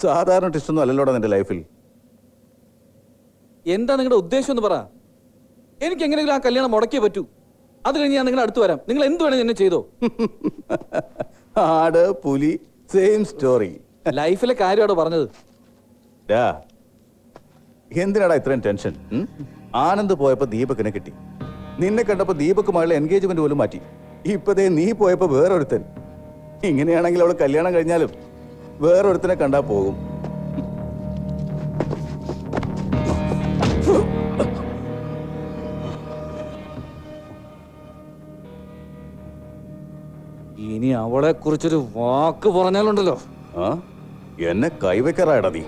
സാധാരണ ടെസ്റ്റൊന്നും അല്ലല്ലോടാ നിന്റെ ലൈഫിൽ. എന്താ നിങ്ങളുടെ ഉദ്ദേശം എന്ന് പറ. എനിക്ക് എങ്ങനെയെങ്കിലും ആ കല്യാണം മുടക്കിയേ പറ്റൂ. അത് കഴിഞ്ഞ് ഞാൻ നിങ്ങളുടെ അടുത്ത് വരാം. നിങ്ങൾ എന്ത് വേണമെങ്കിൽ എന്നെ ചെയ്തോ. ആട് പുലി സെയിം സ്റ്റോറി. ലൈഫിലെ കാര്യമാണ് പറഞ്ഞത്. എന്തിനാടാ ഇത്രയും ടെൻഷൻ? ആനന്ദ് പോയപ്പോ ദീപക്കിനെ കിട്ടി. നിന്നെ കണ്ടപ്പോ ദീപക്കുമായുള്ള എൻഗേജ്മെന്റ് പോലും മാറ്റി. ഇപ്പതേ നീ പോയപ്പോ വേറൊരുത്തൻ. ഇങ്ങനെയാണെങ്കിൽ അവള് കല്യാണം കഴിഞ്ഞാലും വേറൊരുത്തനെ കണ്ടാ പോകും. ഇനി അവളെ കുറിച്ചൊരു വാക്ക് പറഞ്ഞാലുണ്ടല്ലോ. ആ എന്നെ കൈവെക്കാറായടാ നീ.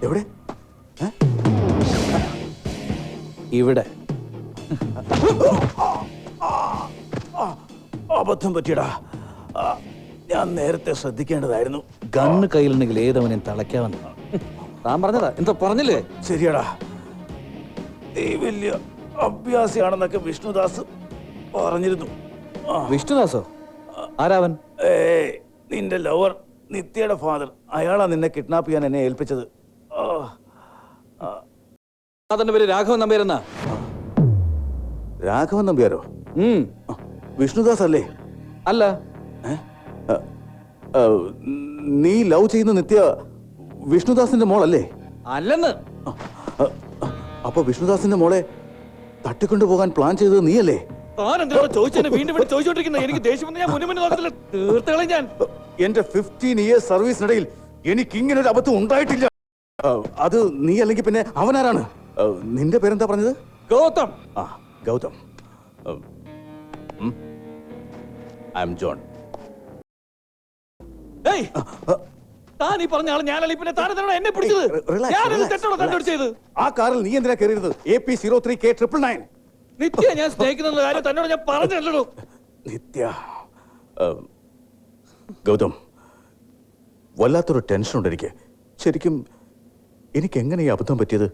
എവിടെ? ഇവിടെ. അബദ്ധം പറ്റിയടാ. ഞാൻ നേരത്തെ ശ്രദ്ധിക്കേണ്ടതായിരുന്നു. ഗണ്ണ് കയ്യിലുണ്ടെങ്കിൽ ഏതവനെ തളയ്ക്കാമെന്ന് താൻ പറഞ്ഞതാ. എന്താ പറഞ്ഞില്ലേ? ശരിയാടാ. നീ വലിയ അഭ്യാസിയാണെന്നൊക്കെ വിഷ്ണുദാസ് പറഞ്ഞിരുന്നു. വിഷ്ണുദാസോ? ആരാവൻ? നിന്റെ ലവർ നിത്യയുടെ ഫാദർ. അയാളാ നിന്നെ കിഡ്നാപ്പ് ചെയ്യാൻ എന്നെ ഏൽപ്പിച്ചത്. അതിന്റെ പേര് രാഘവൻ നമ്പ്യാരെന്നാ. രാഘവൻ നമ്പ്യാരോ? വിഷ്ണുദാസ് അല്ലേ? അല്ല. നീ ലവ് ചെയ്യുന്ന നിത്യ വിഷ്ണുദാസിന്റെ മോളല്ലേ? അല്ലെന്ന്. അപ്പൊ വിഷ്ണുദാസിന്റെ മോളെ തട്ടിക്കൊണ്ടു പോകാൻ പ്ലാൻ ചെയ്തത് നീയല്ലേ? എന്റെ 15 ഇയേഴ്സ് സർവീസിനിടയിൽ എനിക്ക് ഇങ്ങനെ ഒരു അബദ്ധം ഉണ്ടായിട്ടില്ല. അത് നീ അല്ലെങ്കിൽ പിന്നെ അവനാരാണ്? നിന്റെ പേരെന്താ പറഞ്ഞത്? ഗൗതം. ആ ഗൗതം. I M John. ആ കാറിൽ നീ എന്തിനാ കയറിയത്? AP03K999. നിത്യ ഞാൻ സ്നേഹിക്കുന്ന കാര്യം തന്നോട് ഞാൻ പറഞ്ഞല്ലോ. നിത്യ. ഗൗതം, വല്ലാത്തൊരു ടെൻഷൻ ഉണ്ട് എനിക്ക്. ശരിക്കും എനിക്ക് എങ്ങനെ ഈ അബദ്ധം പറ്റിയത്?